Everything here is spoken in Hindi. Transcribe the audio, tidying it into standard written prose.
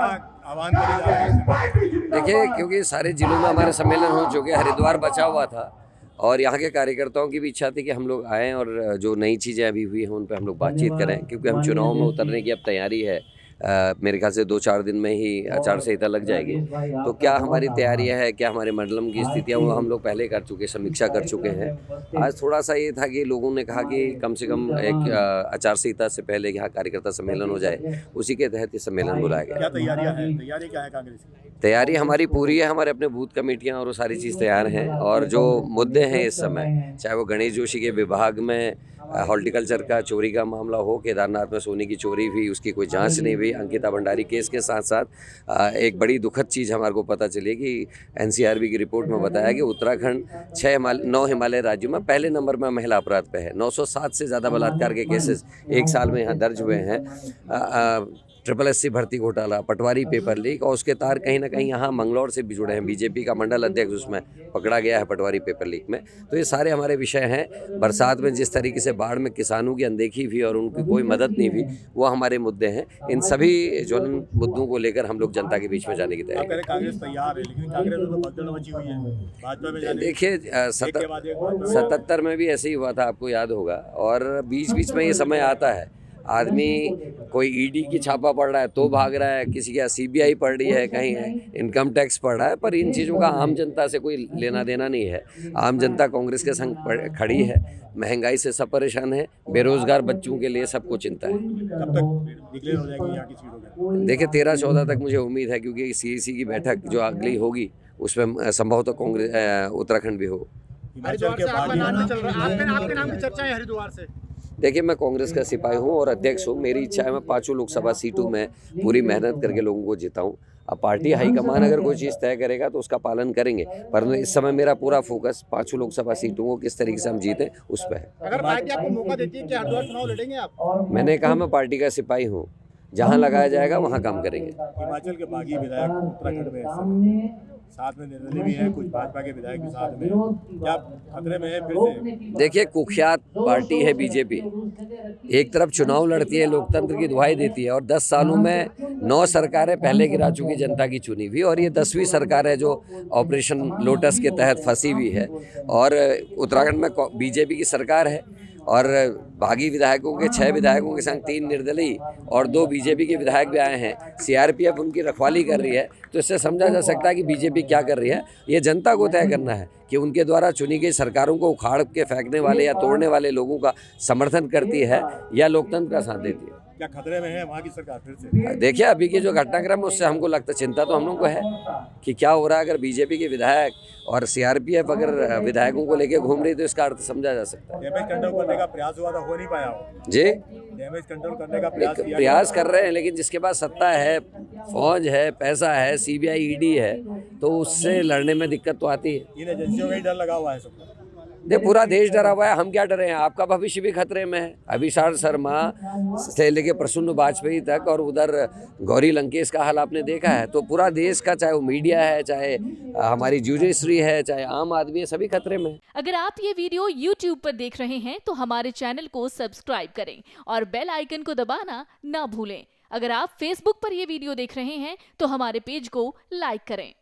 आह्वान किया जा रहा है? देखिए, क्योंकि सारे जिलों में हमारे सम्मेलन हो चुके, हरिद्वार बचा हुआ था और यहाँ के कार्यकर्ताओं की भी इच्छा थी कि हम लोग आएँ और जो नई चीज़ें अभी हुई हैं उन पे हम लोग बातचीत करें, क्योंकि हम चुनाव में उतरने की अब तैयारी है। मेरे ख्याल से 2-4 दिन में ही आचार संहिता लग जाएगी। तो क्या हमारी तैयारियां है, क्या हमारे मंडलम की स्थितियां, वो हम लोग पहले कर चुके, समीक्षा कर चुके हैं। आज थोड़ा सा ये था कि लोगों ने कहा कि कम से कम एक आचार संहिता से पहले यहाँ कार्यकर्ता सम्मेलन हो जाए, उसी के तहत ये सम्मेलन बुलाया गया। क्या तैयारियां हैं? तैयारी क्या है कांग्रेस की? तैयारी हमारी पूरी है, हमारे अपने बूथ कमेटियां और वो सारी चीज़ तैयार हैं। और जो मुद्दे हैं इस समय, चाहे वो गणेश जोशी के विभाग में हॉर्टिकल्चर का चोरी का मामला हो, केदारनाथ में सोने की चोरी हुई, उसकी कोई जांच नहीं हुई, अंकिता भंडारी केस के साथ साथ एक बड़ी दुखद चीज़ हमारे को पता चली कि एनसीआरबी की रिपोर्ट में बताया कि उत्तराखंड 9 हिमालय राज्यों में पहले नंबर में महिला अपराध पे है। 907 से ज़्यादा बलात्कार के केसेस एक साल में यहाँ दर्ज हुए हैं। SSSC भर्ती घोटाला, पटवारी पेपर लीक और उसके तार कहीं ना कहीं यहाँ मंगलौर से भी जुड़े हैं। बीजेपी का मंडल अध्यक्ष उसमें पकड़ा गया है पटवारी पेपर लीक में। तो ये सारे हमारे विषय हैं। बरसात में जिस तरीके से बाढ़ में किसानों की अनदेखी हुई और उनकी कोई मदद नहीं हुई, वो हमारे मुद्दे हैं। इन सभी ज्वलन मुद्दों को लेकर हम लोग जनता के बीच में जाने की तैयारी हैं। कांग्रेस तैयार है, लेकिन कांग्रेस में तो भगदड़ मची हुई है भाजपा में जाने। देखिए, 77 में भी ऐसे ही हुआ था, आपको याद होगा। और बीच बीच में ये समय आता है, आदमी कोई ईडी की छापा पड़ रहा है तो भाग रहा है, किसी के सीबीआई पड़ रही है, कहीं इनकम टैक्स पड़ रहा है, पर इन चीज़ों का आम जनता से कोई लेना देना नहीं है। आम जनता कांग्रेस के संग खड़ी है, महंगाई से सब परेशान है, बेरोजगार बच्चों के लिए सबको चिंता है। कब तक डिक्लेयर हो जाएगी यहाँ की सीटों का? देखिए, 13-14 तक मुझे उम्मीद है, क्योंकि CEC की बैठक जो अगली होगी उसमें संभवतः कांग्रेस उत्तराखंड भी हो। हिमाचल के आपका बागी नाम चल रहा है, आपके नाम की चर्चा है हरिद्वार से। देखिए, मैं कांग्रेस का सिपाही हूँ और अध्यक्ष हूँ। मेरी इच्छा है मैं 5 लोकसभा सीटों में पूरी मेहनत करके लोगों को जिताऊँ। अब पार्टी हाईकमान अगर कोई चीज़ तय करेगा तो उसका पालन करेंगे, परंतु इस समय मेरा पूरा फोकस 5 लोकसभा सीटों को किस तरीके से हम जीतें उस पर है। अगर पार्टी आपको मौका देती है कि हरिद्वार चुनाव लड़ेंगे आप? मैंने कहा मैं पार्टी का सिपाही हूँ, जहाँ लगाया जाएगा वहाँ काम करेंगे। हिमाचल के बागी विधायक उत्तराखंड में साथ में निर्दलीय भी हैं, कुछ भाजपा के विधायक भी साथ में, क्या खतरे में है फिर से? देखिए, कुख्यात पार्टी है बीजेपी। एक तरफ चुनाव लड़ती है, लोकतंत्र की दुहाई देती है, और 10 सालों में 9 सरकारें पहले गिरा चुकी जनता की चुनी हुई, और ये 10वीं सरकार है जो ऑपरेशन लोटस के तहत फंसी हुई है। और उत्तराखंड में बीजेपी की सरकार है और बागी विधायकों के 6 विधायकों के संग 3 निर्दलीय और 2 बीजेपी के विधायक भी आए हैं। CRPF उनकी रखवाली कर रही है, तो इससे समझा जा सकता है कि बीजेपी क्या कर रही है। ये जनता को तय करना है कि उनके द्वारा चुनी गई सरकारों को उखाड़ के फेंकने वाले या तोड़ने वाले लोगों का समर्थन करती है या लोकतंत्र का साथ देती है। क्या खतरे में है वहाँ की सरकार फिर से? देखिए, अभी के जो घटनाक्रम है उससे हमको लगता, चिंता तो हम लोग को है कि क्या हो रहा है। अगर बीजेपी के विधायक और CRPF अगर विधायकों को लेके घूम रही तो इसका अर्थ समझा जा सकता है। डैमेज कंट्रोल करने का प्रयास हुआ था, हो नहीं पाया हो? जी, डैमेज कंट्रोल करने का प्रयास कर रहे हैं, लेकिन जिसके पास सत्ता है, फौज है, पैसा है, CBI ED है, तो उससे लड़ने में दिक्कत तो आती है। इन एजेंसियों का ही डर लगा हुआ है सबको। देख, पूरा देश डरा हुआ है, हम क्या डरे हैं? आपका भविष्य भी खतरे में है। अभिषार शर्मा से लेके प्रसून वाजपेयी तक, और उधर गौरी लंकेश का हाल आपने देखा है। तो पूरा देश का, चाहे वो मीडिया है, चाहे हमारी जुडिशरी है, चाहे आम आदमी है, सभी खतरे में है। अगर आप ये वीडियो YouTube पर देख रहे हैं तो हमारे चैनल को सब्सक्राइब करें और बेल आइकन को दबाना ना भूलें। अगर आप Facebook पर ये वीडियो देख रहे हैं तो हमारे पेज को लाइक करें।